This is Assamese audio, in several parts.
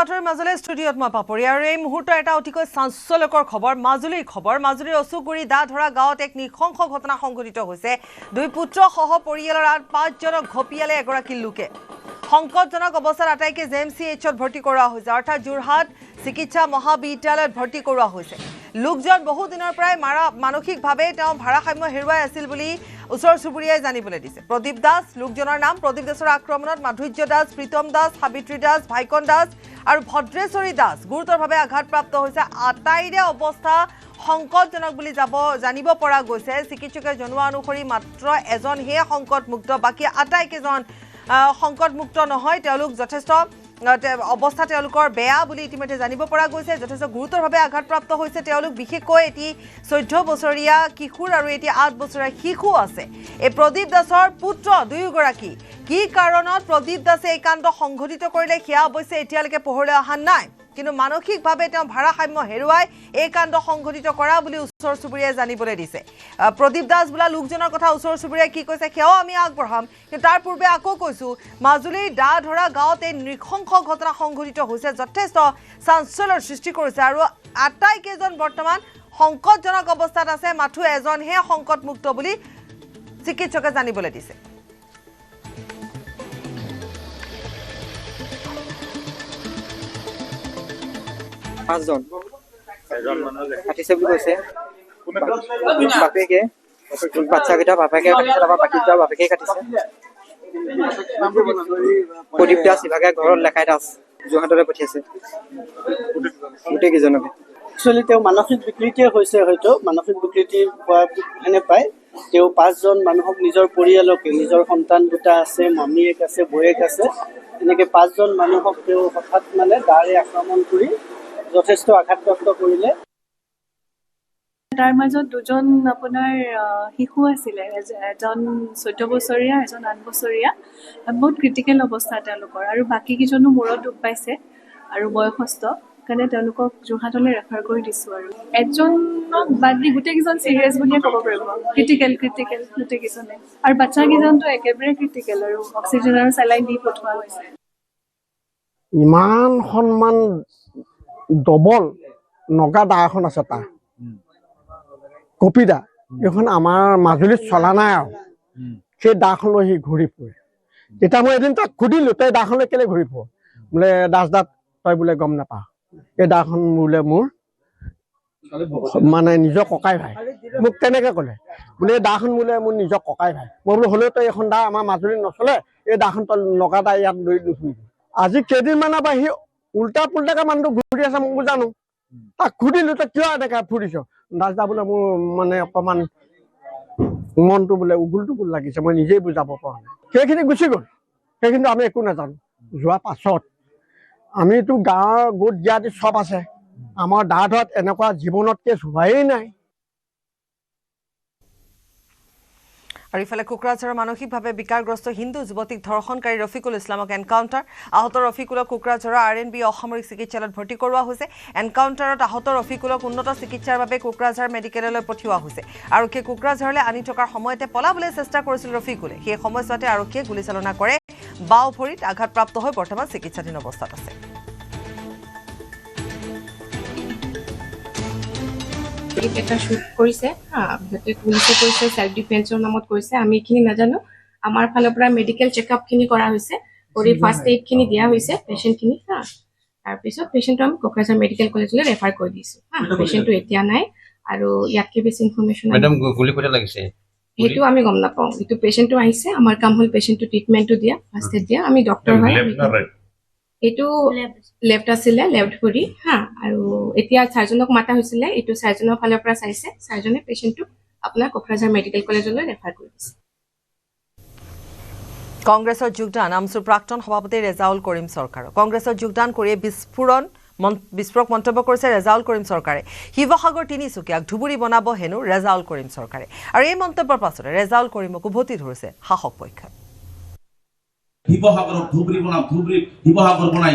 বাতৰি মাজলৈ ষ্টুডিঅ'ত মই পাপৰি আৰু এই মুহূৰ্তৰ এটা অতিকৈ চাঞ্চল্যকৰ খবৰ মাজুলীৰ অচুগুৰি দা ধৰা গাঁৱত এক নৃশংস ঘটনা সংঘটিত হৈছে। দুই পুত্ৰ সহ পৰিয়ালৰ আন 5জনক ঘপিয়ালে এগৰাকী লোকে। সংকটজনক অৱস্থাত আটাইকে JMCHত ভৰ্তি কৰোৱা হৈছে, অৰ্থাৎ যোৰহাট চিকিৎসা মহাবিদ্যালয়ত ভৰ্তি কৰোৱা হৈছে। লোকজন বহু দিনৰ পৰাই মানসিকভাৱে তেওঁ ভাৰসাম্য হেৰুৱাই আছিল বুলি ওচৰ চুবুৰীয়াই জানিবলৈ দিছে। প্ৰদীপ দাস লোকজনৰ নাম। প্ৰদীপ দাসৰ আক্ৰমণত মাধুৰ্য দাস, প্ৰীতম দাস, সাবিত্ৰী দাস, ভাইকন দাস আৰু ভদ্ৰেশ্বৰী দাস গুৰুতৰভাৱে আঘাতপ্ৰাপ্ত হৈছে। আটাইৰে অৱস্থা সংকটজনক বুলি জানিব পৰা গৈছে। চিকিৎসকে জনোৱা অনুসৰি মাত্ৰ এজনহে সংকটমুক্ত, বাকী আটাইকেইজন সংকটমুক্ত নহয়। তেওঁলোক যথেষ্ট অৱস্থা তেওঁলোকৰ বেয়া বুলি ইতিমধ্যে জানিব পৰা গৈছে। যথেষ্ট গুৰুতৰভাৱে আঘাতপ্ৰাপ্ত হৈছে তেওঁলোক, বিশেষকৈ এটি 14 বছৰীয়া কিশোৰ আৰু এটি 8 বছৰীয়া শিশু আছে। এই প্ৰদীপ দাসৰ পুত্ৰ দুয়োগৰাকী। কি কাৰণত প্ৰদীপ দাসে এই কাণ্ড সংঘটিত কৰিলে সেয়া অৱশ্যে এতিয়ালৈকে পোহৰলৈ অহা নাই, কিন্তু মানসিকভাৱে তেওঁ ভাৰসাম্য হেৰুৱাই এই কাণ্ড সংঘটিত কৰা বুলি ওচৰ চুবুৰীয়াই জানিবলৈ দিছে। প্ৰদীপ দাস বোলা লোকজনৰ কথা ওচৰ চুবুৰীয়াই কি কৈছে সেয়াও আমি আগবঢ়াম, কিন্তু তাৰ পূৰ্বে আকৌ কৈছোঁ মাজুলীৰ দা ধৰা গাঁৱত এই নৃশংস ঘটনা সংঘটিত হৈছে, যথেষ্ট চাঞ্চল্যৰ সৃষ্টি কৰিছে আৰু আটাইকেইজন বৰ্তমান সংকটজনক অৱস্থাত আছে। মাথো এজনহে সংকটমুক্ত বুলি চিকিৎসকে জানিবলৈ দিছে। কাটিছে বুলি কৈছে বাপেকে, বাচ্চাকেইটা বাপেকে কাটিছে, তাৰপৰা বাকীকেইটা বাপেকে কাটিছে। প্ৰদীপ দাস ইভাগে ঘৰত লেখাই দাস যোৰহাটলৈ পঠিয়াইছে গোটেই কেইজনকে। একচুৱেলি তেওঁ মানসিক বিকৃতিয়ে হৈছে, হয়তো মানসিক বিকৃতি হোৱা হেনে পায়। তেওঁ 5জন মানুহক নিজৰ পৰিয়ালকে, নিজৰ সন্তান দুটা আছে, মামীয়েক আছে, বৌয়েক আছে, এনেকৈ 5জন মানুহক তেওঁ হঠাৎ দাৰে আক্ৰমণ কৰি যথেষ্ট আঘাতপ্ৰাপ্ত কৰিলে। তাৰ মাজত দুজন আপোনাৰ শিশু আছিলে, এজন 14 বছৰীয়া, এজন 8 বছৰীয়া। বহুত ক্ৰিটিকেল অৱস্থা তেওঁলোকৰ, আৰু বাকীকেইজনো মূৰত দুখ পাইছে আৰু বয়সস্থ, কাৰণে তেওঁলোকক যোৰহাটলৈ ৰেফাৰ কৰি দিছোঁ। আৰু এজনক বাদ দি গোটেইকেইজন চিৰিয়াছ বুলিয়ে ক'ব পাৰিব। ক্ৰিটিকেল গোটেইকেইজনে, আৰু বাচ্চাকেইজনটো একেবাৰে ক্ৰিটিকেল, আৰু অক্সিজেন আৰু চেলাইন দি পঠোৱা হৈছে। ইমান সন্মান ডবল নগা দা এখন আছে, তাৰ কপিদা এইখন আমাৰ মাজুলীত চলা নাই আৰু সেই দাখন লৈ সি ঘূৰি ফুৰে। তেতিয়া মই এদিন তাক সুধিলোঁ, তই দাখন লৈ কেলৈ ঘূৰি ফুৰ? বোলে দাস দাত তই বোলে গম নাপাওঁ, এই দাখন বোলে মোৰ নিজৰ ককাই ভাই। মোক তেনেকৈ ক'লে, বোলে এই দাখন বোলে মোৰ নিজৰ ককাই ভাই। মই বোলো হ'লেও তই এখন দা আমাৰ মাজুলীত নচলে, এই দাখন তই নগা দা ইয়াত লৈ নুফুৰিবি। আজি কেইদিনমানৰ পৰা সি উল্টা পুল্টাকে মানুহটো ঘূৰি আছে, মোক বুজানো। তাক সুধিলোঁ, তই কিয় এনেকৈ ফুৰিছ? দাস দা বোলে মোৰ অকণমান মনটো বোলে উগুল টুগুল লাগিছে, মই নিজেই বুজাব পৰা নাই। সেইখিনি গুচি গ'ল, সেইখিনি আমি একো নাজানো। যোৱা পাছত আমিতো গাঁৱৰ গোট জ্ঞাতি চব আছে, আমাৰ দা ধৰাত এনেকুৱা জীৱনত কেছ হোৱাই নাই। আৰু ইফালে কোকৰাঝাৰৰ মানসিকভাৱে বিকাৰগ্ৰস্ত হিন্দু যুৱতীক ধৰ্ষণকাৰী ৰফিকুল ইছলামক এনকাউণ্টাৰ। আহত ৰফিকুলক কোকৰাঝাৰৰ RNB অসামৰিক চিকিৎসালয়ত ভৰ্তি কৰোৱা হৈছে। এনকাউণ্টাৰত আহত ৰফিকুলক উন্নত চিকিৎসাৰ বাবে কোকৰাঝাৰ মেডিকেললৈ পঠিওৱা হৈছে। আৰক্ষীয়ে কোকৰাঝাৰলৈ আনি থকাৰ সময়তে পলাবলৈ চেষ্টা কৰিছিল ৰফিকুলে। সেই সময়ছোৱাতে আৰক্ষীয়ে গুলীচালনা কৰে। বাওঁ ভৰিত আঘাতপ্ৰাপ্ত হৈ বৰ্তমান চিকিৎসাধীন অৱস্থাত আছে। এটা শ্বুট কৰিছে, পুলিচে কৰিছে, সেল্ফ ডিফেন্সৰ নামত কৰিছে, আমি এইখিনি নাজানো। আমাৰ ফালৰ পৰা মেডিকেল চেকআপখিনি কৰা হৈছে, কৰি ফাৰ্ষ্ট এইডখিনি দিয়া হৈছে পেচেণ্টখিনি। তাৰপিছত পেচেণ্টটো আমি কোকৰাঝাৰ মেডিকেল কলেজলৈ ৰেফাৰ কৰি দিছোঁ। পেচেণ্টটো এতিয়া নাই, আৰু ইয়াতকৈ বেছি ইনফৰমেশ্যন সেইটো আমি গম নাপাওঁ। এইটো পেচেণ্টটো আহিছে, আমাৰ কাম হ'ল পেচেণ্টটো ট্ৰিটমেণ্টটো দিয়া, ফাৰ্ষ্ট এইড দিয়া। আমি ডক্টৰ হয়, এইটো লেফ্ট আছিলে, লেফ্ট ভৰি। আৰু এতিয়া চাৰ্জনক মাতা হৈছিলে, এইটো চাৰ্জনৰ ফালৰ পৰা চাইছে, চাৰ্জনে পেচেণ্টটো আপোনাৰ কোকৰাঝাৰ মেডিকেল কলেজলৈ ৰেফাৰ কৰি দিছে। কংগ্ৰেছৰ যোগদান আমচুৰ প্ৰাক্তন সভাপতি ৰেজাউল কৰিম চৰকাৰ। কংগ্ৰেছৰ যোগদান কৰি বিস্ফোৰক মন্তব্য কৰিছে ৰেজাউল কৰিম চৰকাৰে। শিৱসাগৰ তিনিচুকীয়াক ধুবুৰী বনাব হেনো ৰেজাউল কৰিম চৰকাৰে। আৰু এই মন্তব্যৰ পাছতে ৰেজাউল কৰিমক উভতি ধৰিছে শাসক পক্ষই। শিৱসাগৰক ধুবুৰী বনাম, শিৱসাগৰ বনাই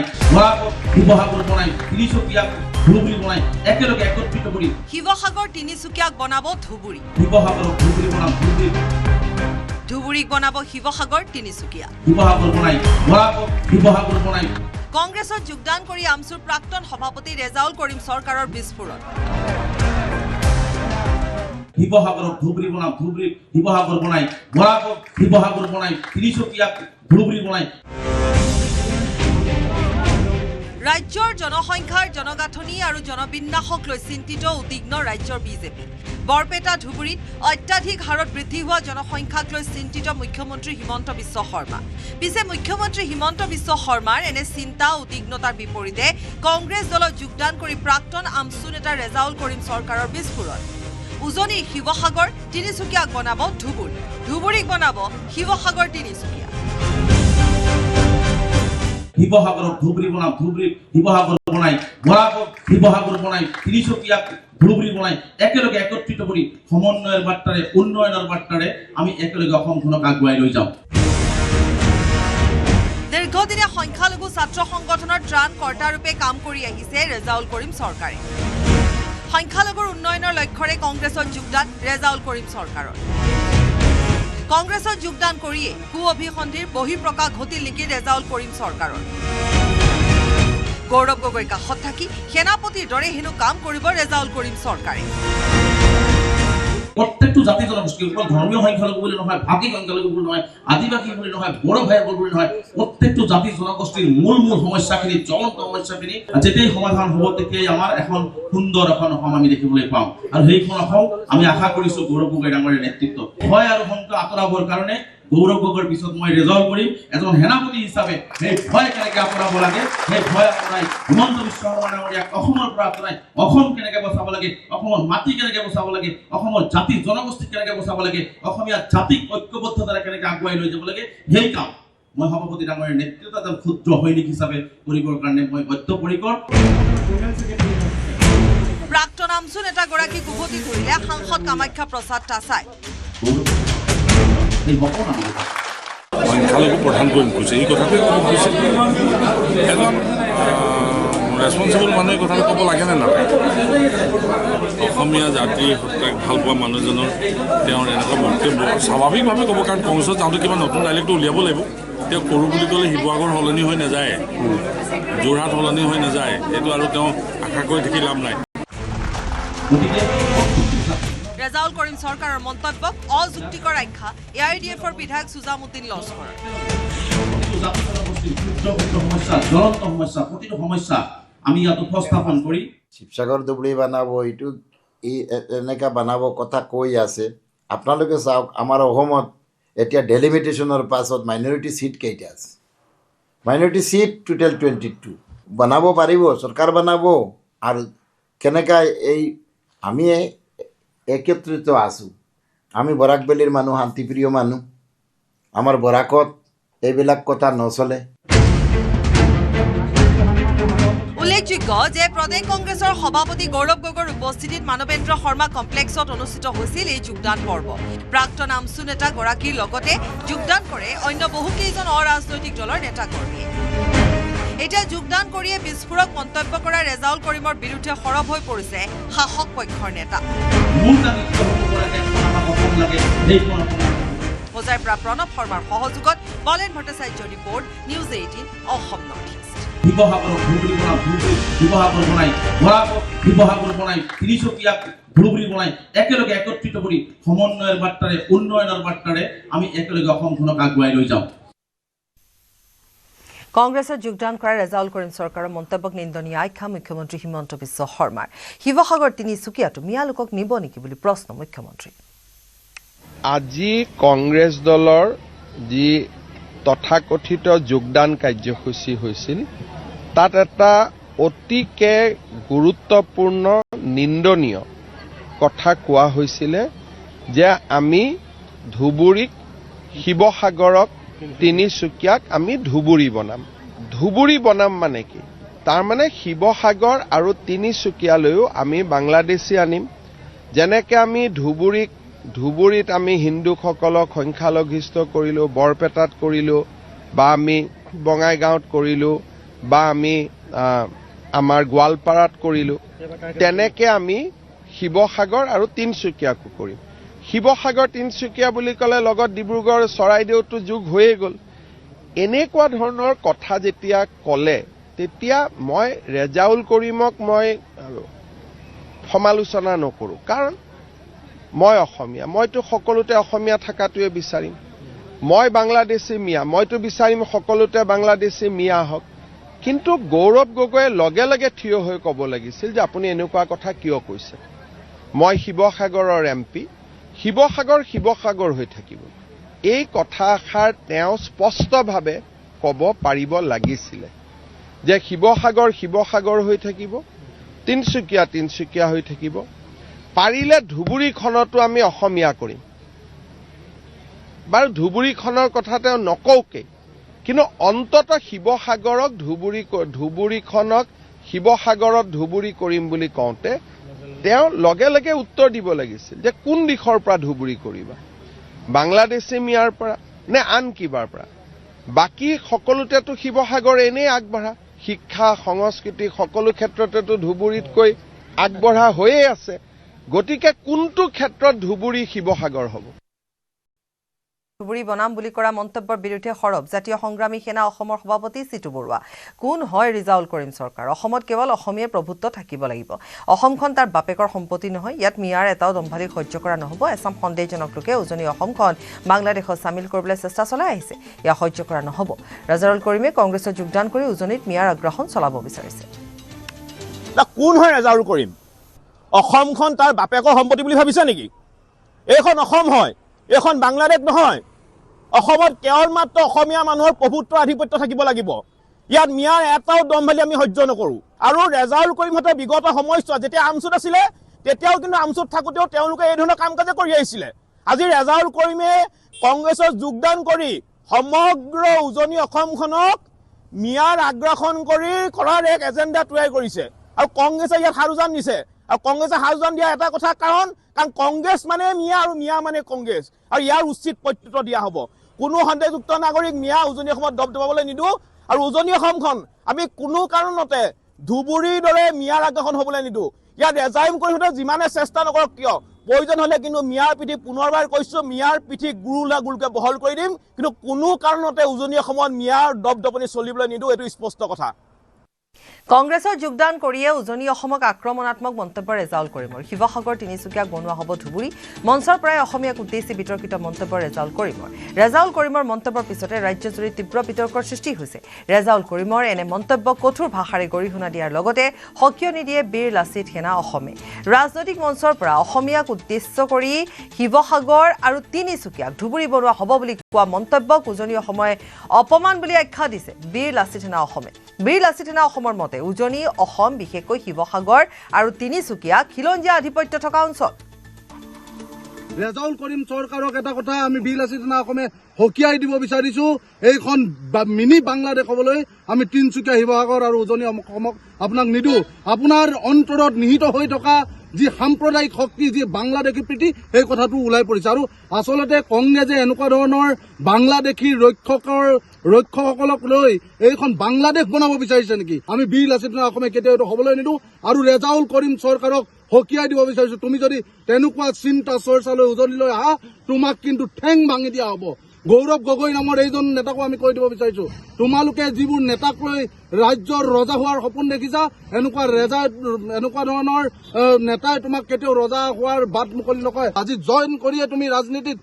শিৱসাগৰ বনাই তিনিচুকীয়াক ধুবুৰী বনাই একেলগে একত্ৰিত কৰি শিৱসাগৰ তিনিচুকীয়াক বনাব ধুবুৰী, শিৱসাগৰক ধুবুৰী বনাম, ধুবুৰীক বনাব শিৱসাগৰ তিনিচুকীয়া। শিৱসাগৰ বনাই কংগ্ৰেছত যোগদান কৰি আমছুৰ প্ৰাক্তন সভাপতি ৰেজাউল কৰিম চৰকাৰৰ বিস্ফোৰণ শিৱসাগৰক ধুবুৰী বনাম ধুবুৰী শিৱসাগৰ বনাই বৰাকক শিৱসাগৰ বনাই তিনিচুকীয়াক ধুবুৰী বনাই ৰাজ্যৰ জনসংখ্যাৰ জনগাঁথনি আৰু জনবিন্যাসক লৈ চিন্তিত উদ্বিগ্ন ৰাজ্যৰ বিজেপি বৰপেটা ধুবুৰীত অত্যাধিক হাৰত বৃদ্ধি হোৱা জনসংখ্যাক লৈ চিন্তিত মুখ্যমন্ত্ৰী হিমন্ত বিশ্ব শৰ্মা পিছে মুখ্যমন্ত্ৰী হিমন্ত বিশ্ব শৰ্মাৰ এনে চিন্তা উদ্বিগ্নতাৰ বিপৰীতে কংগ্ৰেছ দলত যোগদান কৰি প্ৰাক্তন আমছু নেতা ৰেজাউল কৰিম চৰকাৰৰ বিস্ফোৰণ উজনিৰ শিৱসাগৰ তিনিচুকীয়াক বনাব ধুবুৰী ধুবুৰীক বনাব শিৱসাগৰ তিনিচুকীয়া শিৱসাগৰক ধুবুৰী বনাম ধুবুৰী শিৱসাগৰ বনাই বৰাকক শিৱসাগৰ বনাই তিনিচুকীয়াক ধুবুৰী বনাই একেলগে একত্ৰিত কৰি সমন্বয়ৰ বাৰ্তাৰে উন্নয়নৰ বাৰ্তাৰে আমি একেলগে অসমখনক আগুৱাই লৈ যাম দীৰ্ঘদিনীয়া সংখ্যালঘু ছাত্ৰ সংগঠনৰ ত্ৰাণ কৰ্তাৰূপে কাম কৰি আহিছে ৰেজাউল কৰিম চৰকাৰে সংখ্যালঘুৰ উন্নয়নৰ লক্ষ্যৰে কংগ্ৰেছত যোগদান ৰেজাউল কৰিম চৰকাৰৰ কংগ্ৰেছত যোগদান কৰিয়ে কু অভিসন্ধিৰ বহিঃপ্ৰকাশ ঘটিল নেকি ৰেজাউল কৰিম চৰকাৰৰ গৌৰৱ গগৈৰ কাষত থাকি সেনাপতিৰ দৰে হেনো কাম কৰিব ৰেজাউল কৰিম চৰকাৰে প্ৰত্যেকটো জাতি জনগোষ্ঠী কেৱল ধৰ্মীয় সংখ্যালঘু বুলি নহয় ভাষিক সংখ্যালঘু বুলি নহয় আদিবাসী বুলি নহয় বড়ো ভাইসকল বুলি নহয় প্ৰত্যেকটো জাতি জনগোষ্ঠীৰ মূল সমস্যাখিনি জ্বলন্ত সমস্যাখিনি যেতিয়াই সমাধান হ'ব তেতিয়াই আমাৰ এখন সুন্দৰ এখন অসম আমি দেখিবলৈ পাম আৰু সেইখন অসম আমি আশা কৰিছো গৌৰৱ গগৈ ডাঙৰীয়াৰ নেতৃত্ব ভয় আৰু শংকা আঁতৰাবৰ কাৰণে গৌৰৱ গগৈৰ পিছত মই ৰেজাউল কৰিম এজন সেনাপতি হিচাপে সেই ভয় কেনেকৈ আঁতৰাব লাগে সেই ভয় আঁতৰাই হিমন্ত বিশ্ব শৰ্মা ডাঙৰীয়াক অসমৰ পৰা আঁতৰাই অসম কেনেকৈ বচাব লাগে অসমৰ মাটি কেনেকৈ বচাব লাগে অসমৰ জাতি জনগোষ্ঠী কেনেকৈ বচাব লাগে অসমীয়া জাতিক ঐক্যবদ্ধতাৰে কেনেকৈ আগুৱাই লৈ যাব লাগে সেই কাম মই সভাপতি ডাঙৰীয়াৰ নেতৃত্বত এজন ক্ষুদ্ৰ সৈনিক হিচাপে কৰিবৰ কাৰণে মই বদ্ধপৰিকৰ প্ৰাক্তন আমছু নেতাগৰাকীক উভতি ধৰিলে সাংসদ কামাখ্যা প্ৰসাদ তাছাই সংখ্যালঘু প্ৰধান কৰিব খুজিছে এই কথাটোৱে ক'ব খুজিছে এজন ৰেছপনচিবল মানুহে কথাটো ক'ব লাগে নে নালাগে অসমীয়া জাতিৰ সত্যাক ভাল পোৱা মানুহজনৰ তেওঁৰ এনেকুৱা বক্তব্য স্বাভাৱিকভাৱে ক'ব কাৰণ কংগ্ৰেছত যাওঁতে কিবা নতুন ডাইলেক্টটো উলিয়াব লাগিব তেওঁ কৰোঁ বুলি ক'লে শিৱসাগৰ সলনি হৈ নাযায় যোৰহাট সলনি হৈ নাযায় এইটো আৰু তেওঁ আশা কৰি থাকি লাভ নাই ৰেজাউল কৰিম চৰকাৰৰ মন্তব্যক অযুক্তিকৰ আখ্যা AIDFৰ বিধায়ক সুজামুদ্দিন লস্কৰৰ আমি ইয়াত উপস্থাপন কৰি শিৱসাগৰ ধুবুৰী বানাব এইটো এনেকা বানাব কথা কৈ আছে আপোনালোকে চাওক আমাৰ অসমত এতিয়া ডেলিমিটেশ্যনৰ পাছত মাইনৰিটি সিট কেইটা আছে মাইনৰিটি সিট টোটেল 22 বনাব পাৰিব চৰকাৰ বনাব আৰু কেনেকা এই আমি একত্ৰিত আছোঁ আমি বৰাকবেলিৰ মানুহ শান্তিপ্ৰিয় মানুহ আমাৰ বৰাকত এইবিলাক কথা নচলে উল্লেখযোগ্য যে প্ৰদেশ কংগ্ৰেছৰ সভাপতি গৌৰৱ গগৈৰ উপস্থিতিত মানৱেন্দ্ৰ শৰ্মা কমপ্লেক্সত অনুষ্ঠিত হৈছিল এই যোগদান পৰ্ব প্ৰাক্তন আমছু নেতাগৰাকীৰ লগতে যোগদান কৰে অন্য বহুকেইজন অৰাজনৈতিক দলৰ নেতাকৰ্মীয়ে এতিয়া যোগদান কৰিয়ে বিস্ফোৰক মন্তব্য কৰা ৰেজাউল কৰিমৰ বিৰুদ্ধে সৰব হৈ পৰিছে শাসক পক্ষৰ নেতা হোজাইৰ পৰা প্ৰণৱ শৰ্মাৰ সহযোগত বলেন ভট্টাচাৰ্যৰ report news 18 Assam north east শিৱসাগৰক ধুবুৰী বনাম ধুবুৰী শিৱসাগৰ বনাই বৰাকক শিৱসাগৰ বনাই তিনিচুকীয়াক ধুবুৰী বনাই একেলগে একত্ৰিত কৰি সমন্বয়ৰ বাৰ্তাৰে উন্নয়নৰ বাৰ্তাৰে আমি একেলগে অসমখনক আগুৱাই লৈ যাম কংগ্ৰেছত যোগদান কৰা ৰেজাউল কৰিম চৰকাৰৰ মন্তব্যক নিন্দনীয় আখ্যা মুখ্যমন্ত্ৰী হিমন্ত বিশ্ব শৰ্মাৰ শিৱসাগৰ তিনিচুকীয়াটো মিয়া লোকক নিব নেকি বুলি প্ৰশ্ন মুখ্যমন্ত্ৰী আজি কংগ্ৰেছ দলৰ যি তথাকথিত যোগদান কাৰ্যসূচী হৈছিল তাত এটা অতিকে গুৰুত্বপূৰ্ণ নিন্দনীয় কথা কোৱা হৈছিলে যে আমি ধুবুৰীক শিৱসাগৰক তিনিচুকীয়াক আমি ধুবুৰী বনাম মানে কি তাৰমানে শিৱসাগৰ আৰু তিনিচুকীয়ালৈও আমি বাংলাদেশী আনিম যেনেকৈ আমি ধুবুৰীত আমি হিন্দুসকলক সংখ্যালঘিষ্ঠ কৰিলোঁ বৰপেটাত কৰিলোঁ বা আমি বঙাইগাঁৱত কৰিলোঁ বা আমি আমাৰ গোৱালপাৰাত কৰিলোঁ তেনেকৈ আমি শিৱসাগৰ আৰু তিনিচুকীয়াকো কৰিম শিৱসাগৰ তিনিচুকীয়া বুলি ক'লে লগত ডিব্ৰুগড় চৰাইদেউতো যোগ হৈয়ে গ'ল এনেকুৱা ধৰণৰ কথা যেতিয়া ক'লে তেতিয়া মই ৰেজাউল কৰিমক মই সমালোচনা নকৰোঁ, কাৰণ মই অসমীয়া, মইতো সকলোতে অসমীয়া থকাটোৱে বিচাৰিম। মই বাংলাদেশী মিয়া, মইতো বিচাৰিম সকলোতে বাংলাদেশী মিয়া হওক। কিন্তু গৌৰৱ গগৈয়ে লগে লগে থিয় হৈ ক'ব লাগিছিল যে আপুনি এনেকুৱা কথা কিয় কৈছে। মই শিৱসাগৰৰ MP, শিৱসাগৰ হৈ থাকিব। এই কথাষাৰ তেওঁ স্পষ্টভাৱে ক'ব পাৰিব লাগিছিলে যে শিৱসাগৰ হৈ থাকিব, তিনিচুকীয়া হৈ থাকিব, পাৰিলে ধুবুৰীখনতো আমি অসমীয়া কৰিম। বাৰু ধুবুৰীখনৰ কথা তেওঁ নকওঁকে, কিন্তু অন্তত শিৱসাগৰক ধুবুৰীখনক শিৱসাগৰত ধুবুৰী কৰিম বুলি কওঁতে তেওঁ লগে লগে উত্তৰ দিব লাগিছিল যে কোন দিশৰ পৰা ধুবুৰী কৰিবা, বাংলাদেশী মিয়াৰ পৰা নে আন কিবাৰ পৰা। বাকী সকলোতেতো শিৱসাগৰ এনেই আগবঢ়া, শিক্ষা সংস্কৃতি সকলো ক্ষেত্ৰতেতো ধুবুৰীতকৈ আগবঢ়া হৈয়ে আছে। গতিকে কোনটো ক্ষেত্ৰত ধুবুৰী শিৱসাগৰ হ'ব? ধুবুৰী বনাম বুলি কৰা মন্তব্যৰ বিৰুদ্ধে সৰব জাতীয় সংগ্ৰামী সেনা অসমৰ সভাপতি চিটু বৰুৱা। কোন হয় ৰিজাউল কৰিম চৰকাৰ? অসমত কেৱল অসমীয়া প্ৰভুত্ব থাকিব লাগিব। অসমখন তাৰ বাপেকৰ সম্পত্তি নহয়। ইয়াত মিয়াৰ এটাও দম্ভালি সহ্য কৰা নহ'ব। এচাম সন্দেহজনক লোকে উজনি অসমখন বাংলাদেশত চামিল কৰিবলৈ চেষ্টা চলাই আহিছে। ইয়াক সহ্য কৰা নহ'ব। ৰিজাউল কৰিমে কংগ্ৰেছত যোগদান কৰি উজনিত মিয়াৰ আগ্ৰাসন চলাব বিচাৰিছে। কোন হয় ৰিজাউল কৰিম? অসমখন তাৰ বাপেকৰ সম্পত্তি বুলি ভাবিছে নেকি? এইখন অসম হয়, এইখন বাংলাদেশ নহয়। অসমত কেৱল মাত্ৰ অসমীয়া মানুহৰ প্ৰভুত্ব আধিপত্য থাকিব লাগিব। ইয়াত মিয়াৰ এটাও দম্ভালি আমি সহ্য নকৰোঁ। আৰু ৰিজাউল কৰিমহঁতে বিগত সময়ছোৱাত যেতিয়া আমচুত আছিলে তেতিয়াও কিন্তু আমচুত থাকোঁতেও তেওঁলোকে এই ধৰণৰ কাম কাজে কৰি আহিছিলে। আজি ৰিজাউল কৰিমে কংগ্ৰেছত যোগদান কৰি সমগ্ৰ উজনি অসমখনক মিয়াৰ আগ্ৰাসন কৰাৰ এক এজেণ্ডা তৈয়াৰ কৰিছে। আৰু কংগ্ৰেছে ইয়াত সাৰুজান দিছে। আৰু কংগ্ৰেছে সাৰুজান দিয়া এটা কথা কাৰণ কংগ্ৰেছ মানে মিয়া আৰু মিয়া মানে কংগ্ৰেছ, আৰু ইয়াৰ উচিত প্ৰত্যুত্তৰ দিয়া হ'ব। কোনো সন্দেহযুক্ত নাগৰিক মিয়া উজনি অসমত দবদবাবলৈ নিদিওঁ। আৰু উজনি অসমখন আমি কোনো কাৰণতে ধুবুৰীৰ দৰে মিয়াৰ আগ্ৰাসন হ'বলৈ নিদিওঁ। ইয়াত ৰিজাউল কৰিমহঁতে যিমানে চেষ্টা নকৰক কিয়, প্ৰয়োজন হ'লে কিন্তু মিয়াৰ পিঠি পুনৰবাৰ কৈছোঁ, মিয়াৰ পিঠি গুৰুকৈ বহল কৰি দিম। কিন্তু কোনো কাৰণতে উজনি অসমত মিয়াৰ দবদবনি চলিবলৈ নিদিওঁ, এইটো স্পষ্ট কথা। কংগ্ৰেছত যোগদান কৰিয়ে উজনি অসমক আক্ৰমণাত্মক মন্তব্য ৰিজাউল কৰিমৰ। শিৱসাগৰ তিনিচুকীয়াক বনোৱা হ'ব ধুবুৰী। মঞ্চৰ পৰাই অসমীয়াক উদ্দেশ্যি বিতৰ্কিত মন্তব্য ৰিজাউল কৰিমৰ। ৰিজাউল কৰিমৰ মন্তব্যৰ পিছতে ৰাজ্যজুৰি তীব্ৰ বিতৰ্কৰ সৃষ্টি হৈছে। ৰিজাউল কৰিমৰ এনে মন্তব্য কঠোৰ ভাষাৰে গৰিহণা দিয়াৰ লগতে সকিয় নিদিয়ে বীৰ লাচিত সেনা অসমে। ৰাজনৈতিক মঞ্চৰ পৰা অসমীয়াক উদ্দেশ্য কৰি শিৱসাগৰ আৰু তিনিচুকীয়াক ধুবুৰী বনোৱা হ'ব বুলি কোৱা মন্তব্যক উজনি অসমে অপমান বুলি আখ্যা দিছে বীৰ লাচিত সেনা অসমে। বীৰ লাচিত সেনা অসমৰ মতে উজনি অসম বিশেষকৈ শিৱসাগৰ আৰু তিনিচুকীয়া খিলঞ্জীয়া আধিপত্য থকা অঞ্চল। ৰিজাউল কৰিম চৰকাৰক এটা কথা আমি বীৰ লাচিত সেনা অসমে সকীয়াই দিব বিচাৰিছোঁ, এইখন মিনি বাংলাদেশ হ'বলৈ আমি তিনিচুকীয়া শিৱসাগৰ আৰু উজনি অসমক আপোনাক নিদিওঁ। আপোনাৰ অন্তৰত নিহিত হৈ থকা যি সাম্প্ৰদায়িক শক্তি, যি বাংলাদেশী প্ৰীতি, সেই কথাটো ওলাই পৰিছে। আৰু আচলতে কংগ্ৰেছে এনেকুৱা ধৰণৰ বাংলাদেশী ৰক্ষকসকলক লৈ এইখন বাংলাদেশ বনাব বিচাৰিছে নেকি? আমি বীৰ লাচিত সেনা অসমে কেতিয়াও এইটো হ'বলৈ নিদিওঁ। আৰু ৰিজাউল কৰিম চৰকাৰক সকীয়াই দিব বিচাৰিছোঁ, তুমি যদি তেনেকুৱা চিন্তা চৰ্চালৈ উজনিলৈ আহা, তোমাক কিন্তু ঠেং ভাঙি দিয়া হ'ব। গৌৰৱ গগৈ নামৰ এইজন নেতাকো আমি কৈ দিব বিচাৰিছোঁ, তোমালোকে যিবোৰ নেতাক লৈ ৰাজ্যৰ ৰজা হোৱাৰ সপোন দেখিছা, এনেকুৱা ধৰণৰ নেতাই তোমাক কেতিয়াও ৰজা হোৱাৰ বাট মুকলি নকৰে। আজি জইন কৰিয়ে তুমি ৰাজনীতিত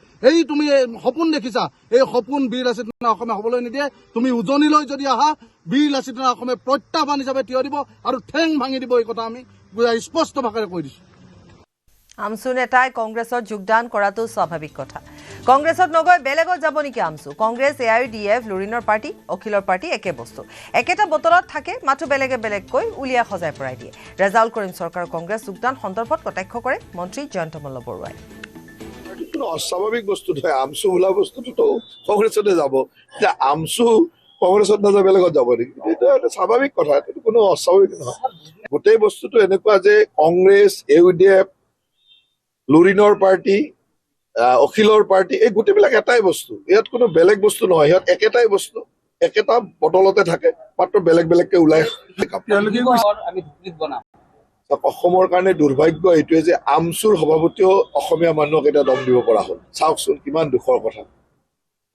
তুমি সপোন দেখিছা, এই সপোন বীৰ লাচিত সেনা অসমে হ'বলৈ নিদিয়ে। তুমি উজনিলৈ যদি আহা, বীৰ লাচিত সেনা অসমে প্ৰত্যাহ্বান হিচাপে থিয় দিব আৰু ঠেং ভাঙি দিব। এই কথা আমি স্পষ্ট ভাষাৰে কৈ দিছোঁ। আমচু নেতাই কংগ্ৰেছত যোগদান কৰাটো স্বাভাৱিক কথা। কংগ্ৰেছত নগৈ বেলেগত যাব নেকি আমচু? কংগ্ৰেছ, AIUDF, লুৰিণৰ পাৰ্টি, অখিলৰ পাৰ্টি একে বস্তু। একেটা বটলত থাকে, মাথো বেলেগকৈ উলিয়াই সজাই পৰাই দিয়ে। ৰিজাউল কৰিম চৰকাৰ কংগ্ৰেছ যোগদান সন্দৰ্ভত কটাক্ষ কৰে মন্ত্ৰী জয়ন্ত মল্ল বৰুৱাই। কোনো অস্বাভাৱিক বস্তু নহয়, আমচু বোলা বস্তুটোতো কংগ্ৰেছতে যাব। এতিয়া আমচু কংগ্ৰেছত নাযায় বেলেগত যাব নেকি? এইটো এটা স্বাভাৱিক কথা, এইটো কোনো অস্বাভাৱিক নহয়। গোটেই বস্তুটো এনেকুৱা যে কংগ্ৰেছ, AIUDF, লুৰিণৰ পাৰ্টি, অখিলৰ পাৰ্টি, এই গোটেইবিলাক এটাই বস্তু। ইয়াত কোনো বেলেগ বস্তু নহয়, সিহঁত একেটাই বস্তু, একেটা বটলতে থাকে, মাত্ৰ বেলেগকে ওলাই। অসমৰ কাৰণে দুৰ্ভাগ্য এইটোৱে যে আমচুৰ সভাপতিও অসমীয়া মানুহক এতিয়া দম দিব পৰা হ'ল। চাওকচোন কিমান দুখৰ কথা।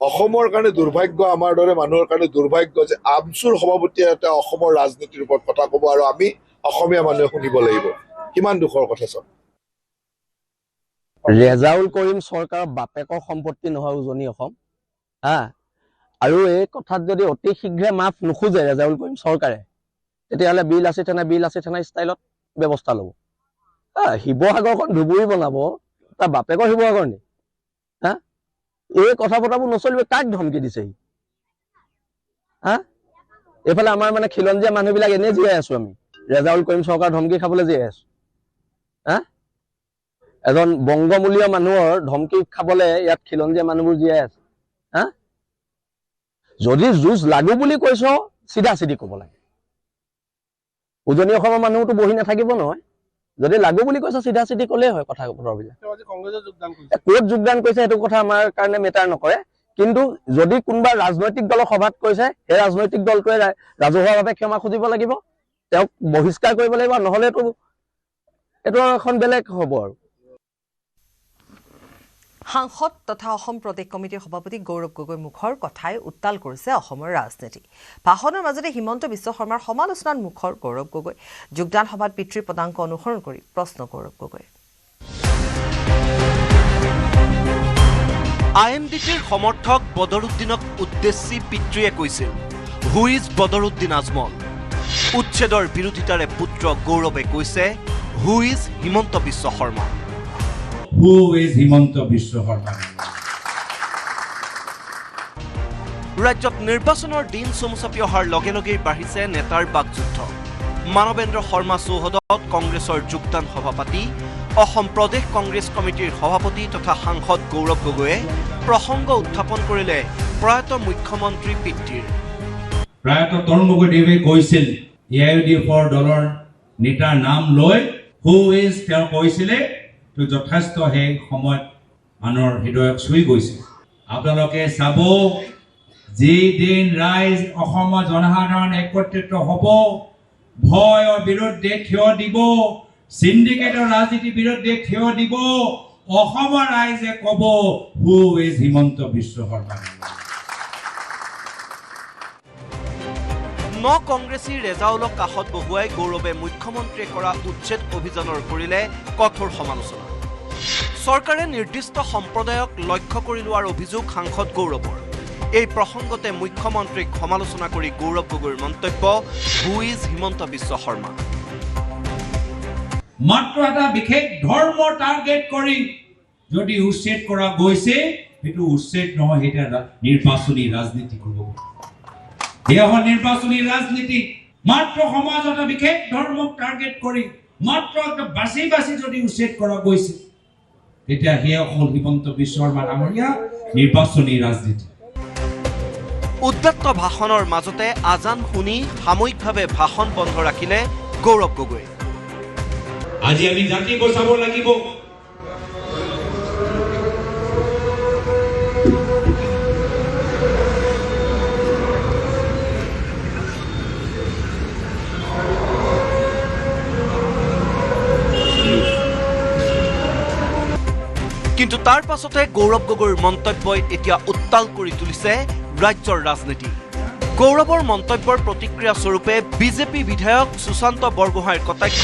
অসমৰ কাৰণে দুৰ্ভাগ্য, আমাৰ দৰে মানুহৰ কাৰণে দুৰ্ভাগ্য যে আমচুৰ সভাপতিয়ে এটা অসমৰ ৰাজনীতিৰ ওপৰত কথা ক'ব আৰু আমি অসমীয়া মানুহে শুনিব লাগিব। কিমান দুখৰ কথা চাওক। ৰেজাউল কৰিম চৰকাৰৰ বাপেকৰ সম্পত্তি নহয় উজনি অসম হা, আৰু এই কথাত যদি অতি শীঘ্ৰে মাফ নোখোজে ৰেজাউল কৰিম চৰকাৰে, তেতিয়াহ'লে বিল আছে থানা ষ্টাইলত ব্যৱস্থা ল'ব। শিৱসাগৰখন ধুবুৰী বনাব, তাৰ বাপেকৰ শিৱসাগৰ নি হা? এই কথা বতৰাবোৰ নচলিব। কাক ধমকি দিছে সি হা? এইফালে আমাৰ মানে খিলঞ্জীয়া মানুহবিলাক এনেই জীয়াই আছো আমি, ৰেজাউল কৰিম চৰকাৰ ধমকি খাবলৈ জীয়াই আছো হা? এজন বংগমূলীয় মানুহৰ ধমকি খাবলৈ ইয়াত খিলঞ্জীয়া মানুহবোৰ জীয়াই আছে হা? যদি যুঁজ লাগো বুলি কৈছ চিধা চিধি ক'ব লাগে। উজনি অসমৰ মানুহতো বহি নাথাকিব নহয়। যদি লাগো বুলি কৈছ চিধা চিধি ক'লেই হয় কথা বতৰাবিলাক। ক'ত যোগদান কৰিছে সেইটো কথা আমাৰ কাৰণে মেটাৰ নকৰে, কিন্তু যদি কোনোবা ৰাজনৈতিক দলৰ সভাত কৈছে সেই ৰাজনৈতিক দলটোৱে ৰাজহুৱাভাৱে ক্ষমা খুজিব লাগিব, তেওঁক বহিষ্কাৰ কৰিব লাগিব, নহ'লে এইটো এখন বেলেগ হ'ব। আৰু সাংসদ তথা অসম প্ৰদেশ কমিটিৰ সভাপতি গৌৰৱ গগৈ মুখৰ কথাই উত্তাল কৰিছে অসমৰ ৰাজনীতি। ভাষণৰ মাজতে হিমন্ত বিশ্ব শৰ্মাৰ সমালোচনাত মুখৰ গৌৰৱ গগৈ। যোগদান সভাত পিতৃৰ পদাংক অনুসৰণ কৰি প্ৰশ্ন গৌৰৱ গগৈ। IMDTৰ সমৰ্থক বদৰুদ্দিনক উদ্দেশ্যি পিতৃয়ে কৈছিল, হু ইজ বদৰুদ্দিন আজমল? উচ্ছেদৰ বিৰোধিতাৰে পুত্ৰ গৌৰৱে কৈছে, who is Himanta Biswa Sarma? Who is Himanta Biswa Sarma? ৰাজ্যত নিৰ্বাচনৰ দিন চমুচাপি অহাৰ লগে লগেই বাঢ়িছে নেতাৰ বাকযুদ্ধ। মানৱেন্দ্ৰ শৰ্মা চৌহদত কংগ্ৰেছৰ যোগদান সভা পাতি অসম প্ৰদেশ কংগ্ৰেছ কমিটিৰ সভাপতি তথা সাংসদ গৌৰৱ গগৈয়ে প্ৰসংগ উত্থাপন কৰিলে প্ৰয়াত মুখ্যমন্ত্ৰী পিতৃৰ। প্ৰয়াত তৰুণ গগৈদেৱে কৈছিল AIUDFৰ দলৰ নেতাৰ নাম লৈ হু ইজ তেওঁ কৈছিলে, যথেষ্ট সেই সময়ত মানুহৰ হৃদয়ক চুই গৈছে। আপোনালোকে চাব, যিদিন ৰাইজ অসমৰ জনসাধাৰণ একত্ৰিত হ'ব, ভয়ৰ বিৰুদ্ধে থিয় দিব, চিণ্ডিকেটৰ ৰাজনীতিৰ বিৰুদ্ধে থিয় দিব, অসমৰ ৰাইজে ক'ব হু ইজ হিমন্ত বিশ্ব শৰ্মা। কংগ্ৰেছী ৰেজাউলক কাষত বহুৱাই গৌৰৱে মুখ্যমন্ত্ৰীয়ে কৰা উচ্ছেদ অভিযানৰ কৰিলে কঠোৰ সমালোচনা। চৰকাৰে নিৰ্দিষ্ট সম্প্ৰদায়ক লক্ষ্য কৰি লোৱাৰ অভিযোগ সাংসদ গৌৰৱৰ। এই প্ৰসংগতে মুখ্যমন্ত্ৰীক সমালোচনা কৰি গৌৰৱ গগৈৰ মন্তব্য, হু ইজ হিমন্ত বিশ্ব শৰ্মা? মাত্ৰ এটা বিশেষ ধৰ্ম টাৰ্গেট কৰি যদি উচ্ছেদ কৰা গৈছে, সেইটো উচ্ছেদ নহয়, সেইটো নিৰ্বাচনী ৰাজনীতি কৰিব। এয়া নিৰ্বাচনী ৰাজনীতি। মাত্ৰ সমাজ এটা বিশেষ ধৰ্মক টাৰ্গেট কৰি মাত্ৰ একটা বাছি বাছি যদি উচ্ছেদ কৰা গৈছে, তেতিয়া সেয়া হ'ল হিমন্ত বিশ্ব শৰ্মা ডাঙৰীয়া নিৰ্বাচনী ৰাজনীতি। উদ্যত্ত ভাষণৰ মাজতে আজান শুনি সাময়িকভাৱে ভাষণ বন্ধ ৰাখিলে গৌৰৱ গগৈ। আজি আমি জাতি বচাব লাগিব। কিন্তু তাৰ পাছতে গৌৰৱ গগৈৰ মন্তব্যই এতিয়া উত্তাল কৰি তুলিছে ৰাজ্যৰ ৰাজনীতি। গৌৰৱৰ মন্তব্যৰ প্ৰতিক্ৰিয়া স্বৰূপে বিজেপি বিধায়ক সুশান্ত বৰগোহাঁইৰ কটাক্ষ,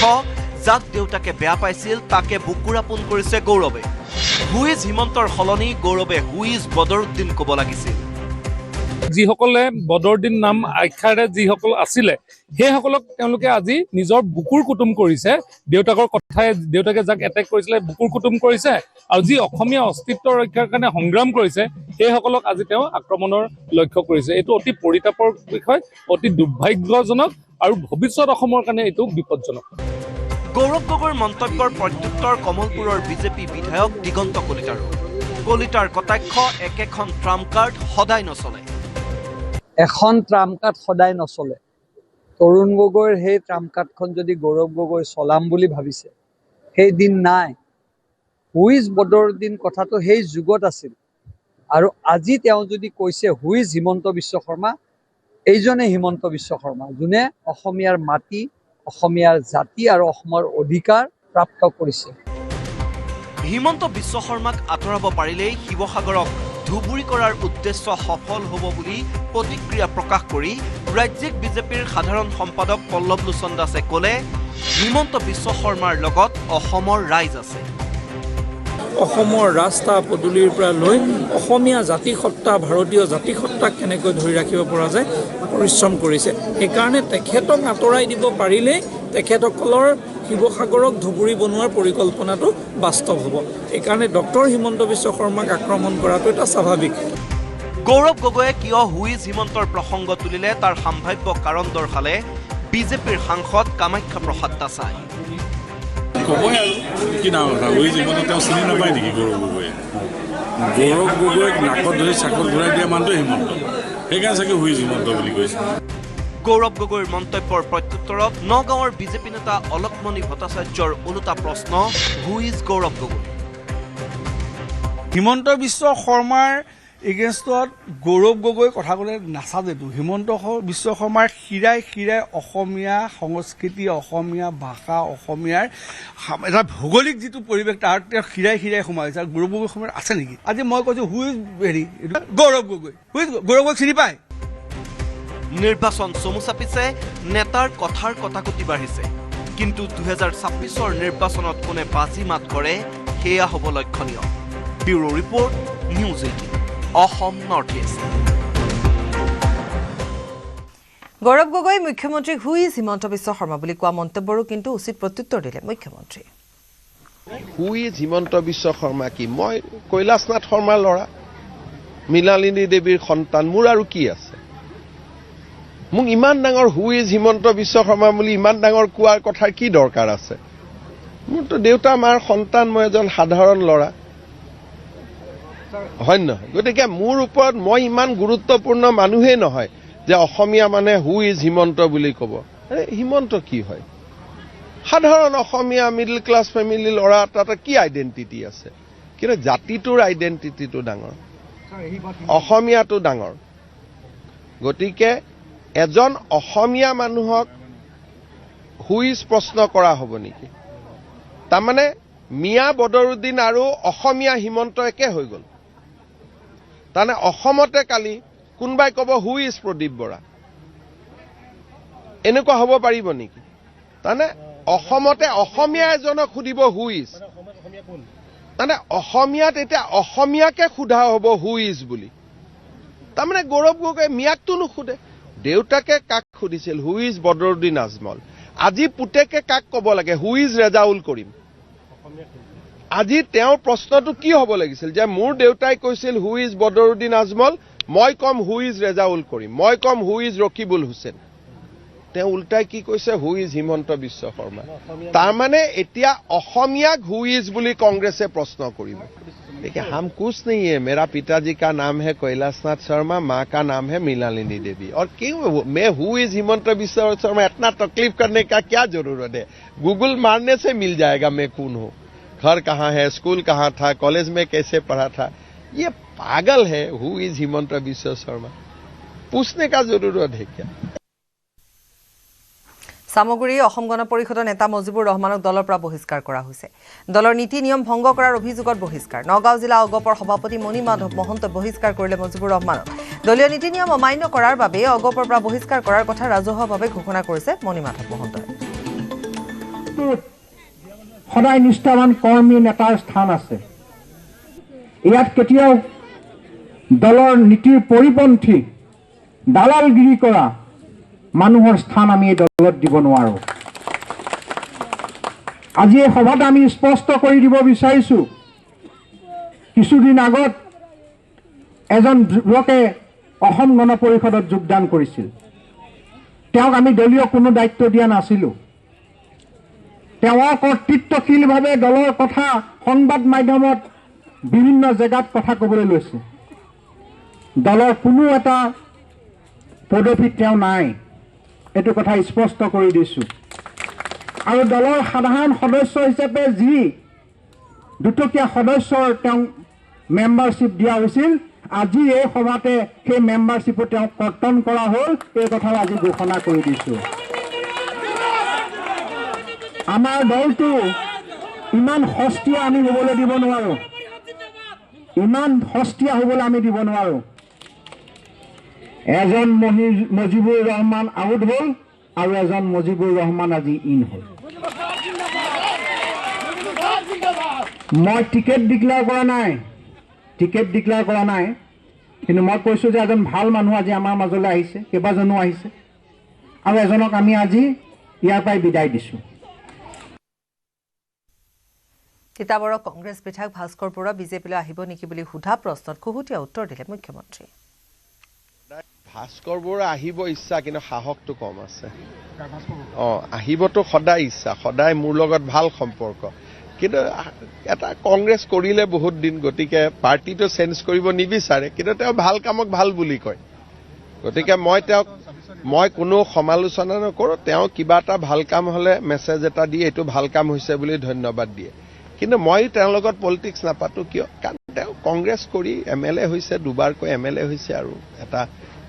যাক দেউতাকে বেয়া পাইছিল তাকে বুকুৰাপোন কৰিছে গৌৰৱে। হু ইজ হিমন্তৰ সলনি গৌৰৱে হু ইজ বদৰুদ্দিন ক'ব লাগিছিল। যিসকলে বদৰুদ্দিন নাম আখ্যাৰে যিসকল আছিলে, সেইসকলক তেওঁলোকে আজি নিজৰ বুকুৰ কুটুম কৰিছে। দেউতাকৰ কথাই দেউতাকে যাক এটেক কৰিছিলে বুকুৰ কুটুম কৰিছে, আৰু যি অসমীয়া অস্তিত্ব ৰক্ষাৰ কাৰণে সংগ্ৰাম কৰিছে সেইসকলক আজি তেওঁ আক্ৰমণৰ লক্ষ্য কৰিছে। এইটো অতি পৰিতাপৰ বিষয়, অতি দুৰ্ভাগ্যজনক, আৰু ভৱিষ্যত অসমৰ কাৰণে এইটো বিপদজনক। গৌৰৱ গগৈৰ মন্তব্যৰ প্ৰত্যুত্তৰ কমলপুৰৰ বিজেপি বিধায়ক দিগন্ত কলিতাৰো। কলিতাৰ কটাক্ষ, একেখন ট্ৰাম্প কাৰ্ড সদায় নচলে। এখন ট্ৰাম্প কাৰ্ড সদায় নচলে। তৰুণ গগৈৰ সেই ট্ৰাম্প কাৰ্ডখন যদি গৌৰৱ গগৈ চলাম বুলি ভাবিছে, সেই দিন নাই। হু ইজ বদৰুদ্দিন কথাটো সেই যুগত আছিল, আৰু আজি তেওঁ যদি কৈছে হু ইজ হিমন্ত বিশ্ব শৰ্মা, এইজনে হিমন্ত বিশ্ব শৰ্মা, যোনে অসমীয়াৰ মাটি, অসমীয়াৰ জাতি আৰু অসমৰ অধিকাৰ প্ৰাপ্ত কৰিছে। হিমন্ত বিশ্ব শৰ্মাক আঁতৰাব পাৰিলেই শিৱসাগৰক ধুবুৰী কৰাৰ উদ্দেশ্য সফল হ'ব বুলি প্ৰতিক্ৰিয়া প্ৰকাশ কৰি ৰাজ্যিক বিজেপিৰ সাধাৰণ সম্পাদক পল্লৱ লোচন দাসে ক'লে হিমন্ত বিশ্ব শৰ্মাৰ লগত অসমৰ ৰাইজ আছে। অসমৰ ৰাস্তা পদূলিৰ পৰা লৈ অসমীয়া জাতিসত্তা ভাৰতীয় জাতিসত্তাক কেনেকৈ ধৰি ৰাখিব পৰা যায় পৰিশ্ৰম কৰিছে। সেইকাৰণে তেখেতক আঁতৰাই দিব পাৰিলে তেখেতসকলৰ শিৱসাগৰক ধুবুৰী বনোৱাৰ পৰিকল্পনাটো বাস্তৱ হ'ব। এইকাৰণে ডক্টৰ হিমন্ত বিশ্ব শৰ্মাক আক্ৰমণ কৰাটো এটা স্বাভাৱিক। গৌৰৱ গগৈয়ে কিয় হুইজ হিমন্তৰ প্ৰসংগ তুলিলে তাৰ সম্ভাৱ্য কাৰণ দৰ্শালে বিজেপিৰ সাংসদ কামাখ্যা প্ৰসাদ দাসাই। ক'বই আৰু কি নাম কথা হুইজ হিমন্ত তেওঁ চিনি নাপায় নেকি গৌৰৱ গগৈয়ে? গৌৰৱ গগৈক নাকত ধৰি চাকত ঘূৰাই দিয়া মানুহটো হিমন্ত, সেইকাৰণে চাগে হুইজ হিমন্ত বুলি কৈছে। গৌৰৱ গগৈৰ মন্তব্যৰ প্ৰত্যুত্তৰত নগাঁৱৰ বিজেপি নেতা অলকমণি ভট্টাচাৰ্যৰ ওলোটা প্ৰশ্ন, হু ইজ গৌৰৱ গগৈ? হিমন্ত বিশ্ব শৰ্মাৰ এগেইনষ্টত গৌৰৱ গগৈ কথা ক'লে নাচাজেতো। হিমন্ত বিশ্ব শৰ্মাৰ শিৰাই শিৰাই অসমীয়া সংস্কৃতি, অসমীয়া ভাষা, অসমীয়াৰ এটা ভৌগোলিক যিটো পৰিৱেশ তাৰ তেওঁ শিৰাই শিৰাই সোমাইছে। আৰু গৌৰৱ গগৈ সময়ত আছে নেকি? আজি মই কৈছোঁ who is Gaurav Gogoi. Who is Gaurav গগৈক চিনি পায়? নিৰ্বাচন চমু চাপিছে, নেতাৰ কথাৰ কটাকটি বাঢ়িছে, কিন্তু 2026ৰ নিৰ্বাচনত কোনে বাজি মাত কৰে সেয়া হ'ব লক্ষণীয়। Bureau report, news 18, Assam north east. Gaurav Gogoi মুখ্যমন্ত্ৰীক হু ইজ হিমন্ত বিশ্ব শৰ্মা বুলি কোৱা মন্তব্যৰো কিন্তু উচিত প্ৰত্যুত্তৰ দিলে মুখ্যমন্ত্ৰী। হু ইজ হিমন্ত বিশ্ব শৰ্মা কি? মই কৈলাশনাথ শৰ্মাৰ ল'ৰা, মৃণালিনী দেৱীৰ সন্তান, মোৰ আৰু কি আছে? মোক ইমান ডাঙৰ হু ইজ হিমন্ত বিশ্ব শৰ্মা বুলি ইমান ডাঙৰ কোৱাৰ কথাৰ কি দৰকাৰ আছে? মোৰতো দেউতা মাৰ সন্তান, মই এজন সাধাৰণ ল'ৰা, হয় নহয়? গতিকে মোৰ ওপৰত মই ইমান গুৰুত্বপূৰ্ণ মানুহেই নহয় যে অসমীয়া মানে হু ইজ হিমন্ত বুলি ক'ব। হিমন্ত কি হয়? সাধাৰণ অসমীয়া মিডল ক্লাছ ফেমিলিৰ ল'ৰা, তাতে কি আইডেণ্টিটি আছে? কিন্তু জাতিটোৰ আইডেণ্টিটিটো ডাঙৰ, অসমীয়াটো ডাঙৰ। গতিকে এজন অসমীয়া মানুহক হুইজ প্ৰশ্ন কৰা হ'ব নেকি? তাৰমানে মিয়া বদৰুদ্দিন আৰু অসমীয়া হিমন্ত একে হৈ গ'ল। তাৰমানে অসমতে কালি কোনোবাই ক'ব হু ইজ প্ৰদীপ বৰা, এনেকুৱা হ'ব পাৰিব নেকি? তাৰমানে অসমতে অসমীয়া এজনক সুধিব হু ইজ, তাৰমানে অসমীয়াত এতিয়া অসমীয়াকে সোধা হ'ব হু ইজ বুলি। তাৰমানে গৌৰৱ গগৈ মিয়াকটো নুসুধে। দেউতাকে কাক সুধিছিল? Who is Badruddin Ajmal. আজি পুতেকে কাক ক'ব লাগে? হু ইজ ৰেজাউল কৰিম। আজি তেওঁৰ প্ৰশ্নটো কি হ'ব লাগিছিল যে মোৰ দেউতাই কৈছিল হু ইজ বদৰুদ্দিন আজমল, মই কম হু ইজ ৰেজাউল কৰিম, মই কম হু ইজ ৰকিবুল হুছেইন। তেওঁ উল্টাই কি কৈছে? Who is Himanta Biswa Sharma. তাৰমানে এতিয়া অসমীয়াক হু ইজ বুলি কংগ্ৰেছে প্ৰশ্ন কৰিব। देखिए हम कुछ नहीं है, मेरा पिताजी का नाम है कैलाशनाथ शर्मा, माँ का नाम है मृणालिनी देवी। और क्यों मैं हु इज हिमंत बिश्व शर्मा, इतना तकलीफ करने का क्या जरूरत है? गूगल मारने से मिल जाएगा मैं कौन हूँ, घर कहाँ है, स्कूल कहाँ था, कॉलेज में कैसे पढ़ा था। ये पागल है हु इज हिमंत बिश्व शर्मा, पूछने का जरूरत है क्या? সামগ্ৰী অসম গণ পৰিষদৰ নেতা মজিবুৰ ৰহমানক দলৰ পৰা বহিষ্কাৰ কৰা হৈছে। দলৰ নীতি নিয়ম ভংগ কৰাৰ অভিযোগত বহিষ্কাৰ। নগাঁও জিলা অগপৰ সভাপতি মণি মাধৱ মহন্ত বহিষ্কাৰ কৰিলে মজিবুৰ ৰহমানক। দলীয় নীতি নিয়ম অমান্য কৰাৰ বাবে অগপৰ পৰা বহিষ্কাৰ কৰাৰ কথা ৰাজহুৱাভাৱে ঘোষণা কৰিছে মণি মাধৱ মহন্তই। সদায় নিষ্ঠাবান কৰ্মী নেতাৰ স্থান আছে। ইয়াত কেতিয়াও দলৰ নীতিৰ পৰিপন্থী দালালগিৰি কৰা মানুহৰ স্থান আমি এই দলত দিব নোৱাৰো। আজি এই সভাত আমি স্পষ্ট কৰি দিব বিচাৰিছো, কিছুদিন আগত এজন যুৱকে অসম গণ পৰিষদত যোগদান কৰিছিল। তেওঁক আমি দলীয় কোনো দায়িত্ব দিয়া নাছিলো। তেওঁ কৰ্তৃত্বশীলভাৱে দলৰ কথা সংবাদ মাধ্যমত বিভিন্ন জেগাত কথা ক'বলৈ লৈছে। দলৰ কোনো এটা পদবীত তেওঁ নাই, এইটো কথা স্পষ্ট কৰি দিছো। আৰু দলৰ সাধাৰণ সদস্য হিচাপে যি দুটকীয়া সদস্যৰ তেওঁ মেম্বাৰশ্বিপ দিয়া হৈছিল, আজি এই সভাতে সেই মেম্বাৰশ্বিপো তেওঁক কৰ্তন কৰা হ'ল, এই কথাও আজি ঘোষণা কৰি দিছো। আমাৰ দলটো ইমান সস্তীয়া আমি হ'বলৈ দিব নোৱাৰো। ইমান সস্তীয়া হ'বলৈ আমি দিব নোৱাৰোঁ। এজন মুজিবুৰ ৰহমান আউট হ'ল আৰু এজন মুজিবুৰ ৰহমান আজি ইন হ'ল। মই টিকেট ডিক্লেয়াৰ কৰা নাই, কিন্তু মই কৈছোঁ যে এজন ভাল মানুহ আজি আমাৰ মাজলৈ আহিছে, কেইবাজনো আহিছে, আৰু এজনক আমি আজি ইয়াৰ পৰাই বিদায় দিছোঁ। তিতাবৰৰ কংগ্ৰেছ বিধায়ক ভাস্কৰ বৰুৱা বিজেপিলৈ আহিব নেকি বুলি সোধা প্ৰশ্নত খুহুতীয়া উত্তৰ দিলে মুখ্যমন্ত্ৰী। ভাস্কৰ বৰুৱা আহিব ইচ্ছা, কিন্তু সাহসটো কম আছে। আহিবতো সদায় ইচ্ছা, সদায় মোৰ লগত ভাল সম্পৰ্ক, কিন্তু এটা কংগ্ৰেছ কৰিলে বহুত দিন, গতিকে পাৰ্টিটো চেঞ্জ কৰিব নিবিচাৰে, কিন্তু তেওঁ ভাল কামক ভাল বুলি কয়। গতিকে মই কোনো সমালোচনা নকৰোঁ। তেওঁ কিবা এটা ভাল কাম হ'লে মেছেজ এটা দিয়ে এইটো ভাল কাম হৈছে বুলি ধন্যবাদ দিয়ে, কিন্তু মই তেওঁৰ লগত পলিটিক্স নাপাতো। কিয়? কাৰণ তেওঁ কংগ্ৰেছ কৰি MLA হৈছে, দুবাৰকৈ MLA হৈছে, আৰু এটা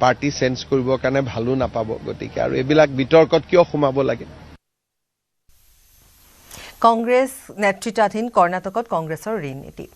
পাৰ্টি চেঞ্জ কৰিবৰ কাৰণে ভালো নাপাব। গতিকে আৰু এইবিলাক বিতৰ্কত কিয় সোমাব লাগে? কংগ্ৰেছ নেতৃত্বাধীন কৰ্ণাটকত কংগ্ৰেছৰ ঋণ নীতি।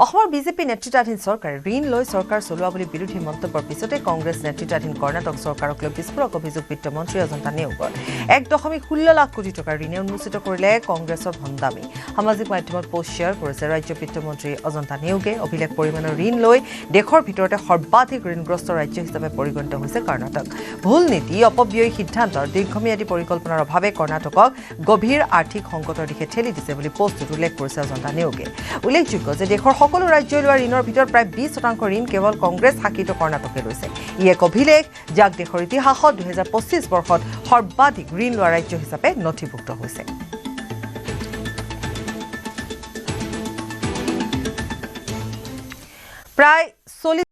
অসমৰ বিজেপি নেতৃত্বাধীন চৰকাৰে ঋণ লৈ চৰকাৰ চলোৱা বুলি বিৰোধী মন্তব্যৰ পিছতে কংগ্ৰেছ নেতৃত্বাধীন কৰ্ণাটক চৰকাৰক লৈ বিস্ফোৰক অভিযোগ বিত্তমন্ত্ৰী অজন্তা নেওগৰ। 1.16 লাখ কোটি টকাৰ ঋণে উন্মোচিত কৰিলে কংগ্ৰেছৰ ভণ্ডামি। সামাজিক মাধ্যমত পোষ্ট শ্বেয়াৰ কৰিছে ৰাজ্য বিত্তমন্ত্ৰী অজন্তা নেওগে। অভিলেখ পৰিমাণৰ ঋণ লৈ দেশৰ ভিতৰতে সৰ্বাধিক ঋণগ্ৰস্ত ৰাজ্য হিচাপে পৰিগণিত হৈছে কৰ্ণাটক। ভুল নীতি, অপব্যয়ী সিদ্ধান্তৰ দীৰ্ঘম্যাদী পৰিকল্পনাৰ অভাৱে কৰ্ণাটকক গভীৰ আৰ্থিক সংকটৰ দিশে ঠেলি দিছে বুলি পোষ্টত উল্লেখ কৰিছে অজন্তা নেওগে। উল্লেখযোগ্য যে দেশৰ সকলো ৰাজ্যই লোৱা ঋণৰ ভিতৰত প্ৰায় 20% ঋণ কেৱল কংগ্ৰেছ শাসিত কৰ্ণাটকে লৈছে। ই এক অভিলেখ, যাক দেশৰ ইতিহাসত 2025 বৰ্ষত সৰ্বাধিক ঋণ লোৱা ৰাজ্য হিচাপে নথিভুক্ত হৈছে। প্ৰায়